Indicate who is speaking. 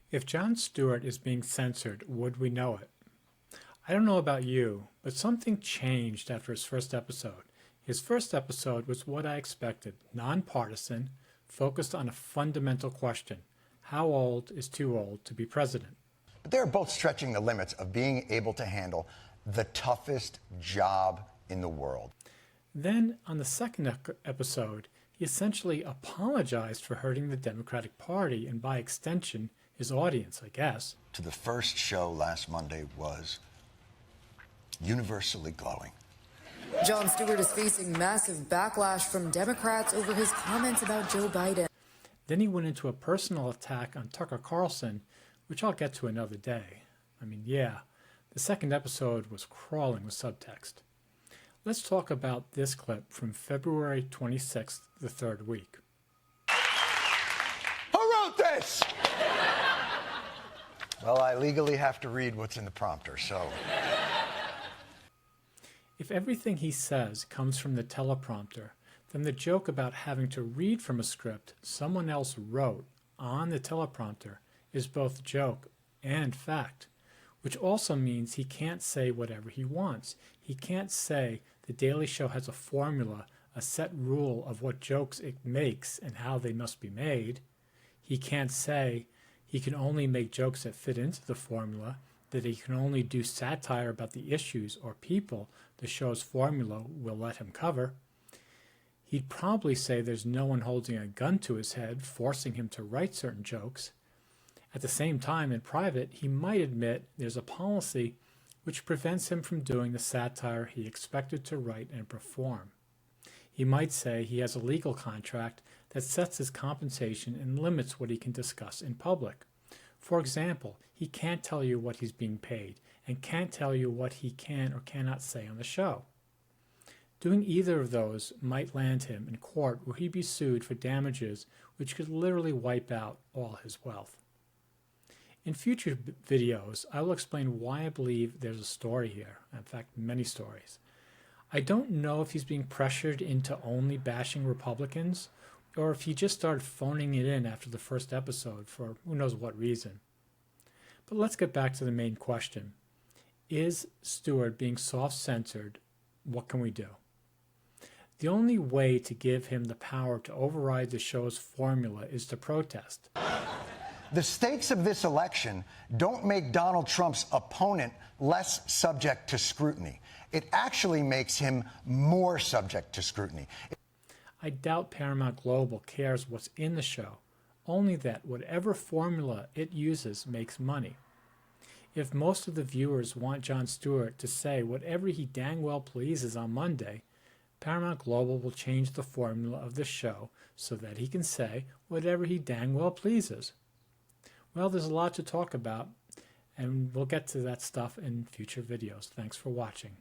Speaker 1: If Jon Stewart is being censored, would we know it? I don't know about you, but something changed after his first episode. His first episode was what I expected, non-partisan, focused on a fundamental question. How old is too old to be president?
Speaker 2: But they're both stretching the limits of being able to handle the toughest job in the world.
Speaker 1: Then, on the second episode, he essentially apologized for hurting the Democratic Party and, by extension, his audience, I guess.
Speaker 2: To the first show last Monday was universally glowing.
Speaker 3: Jon Stewart is facing massive backlash from Democrats over his comments about Joe Biden.
Speaker 1: Then he went into a personal attack on Tucker Carlson, which I'll get to another day. The second episode was crawling with subtext. Let's talk about this clip from February 26th, the third week.
Speaker 2: Who wrote this? Well, I legally have to read what's in the prompter, so...
Speaker 1: If everything he says comes from the teleprompter, then the joke about having to read from a script someone else wrote on the teleprompter is both joke and fact, which also means he can't say whatever he wants. He can't say The Daily Show has a formula, a set rule of what jokes it makes and how they must be made. He can't say he can only make jokes that fit into the formula, that he can only do satire about the issues or people the show's formula will let him cover. He'd probably say there's no one holding a gun to his head forcing him to write certain jokes. At the same time, in private, he might admit there's a policy which prevents him from doing the satire he expected to write and perform. He might say he has a legal contract that sets his compensation and limits what he can discuss in public. For example, he can't tell you what he's being paid and can't tell you what he can or cannot say on the show. Doing either of those might land him in court where he'd be sued for damages which could literally wipe out all his wealth. In future videos, I will explain why I believe there's a story here, in fact, many stories. I don't know if he's being pressured into only bashing Republicans or if he just started phoning it in after the first episode for who knows what reason. But let's get back to the main question. Is Stewart being soft-censored? What can we do? The only way to give him the power to override the show's formula is to protest.
Speaker 2: The stakes of this election don't make Donald Trump's opponent less subject to scrutiny. It actually makes him more subject to scrutiny.
Speaker 1: I doubt Paramount Global cares what's in the show, only that whatever formula it uses makes money. If most of the viewers want Jon Stewart to say whatever he dang well pleases on Monday, Paramount Global will change the formula of the show so that he can say whatever he dang well pleases. Well, there's a lot to talk about, and we'll get to that stuff in future videos. Thanks for watching.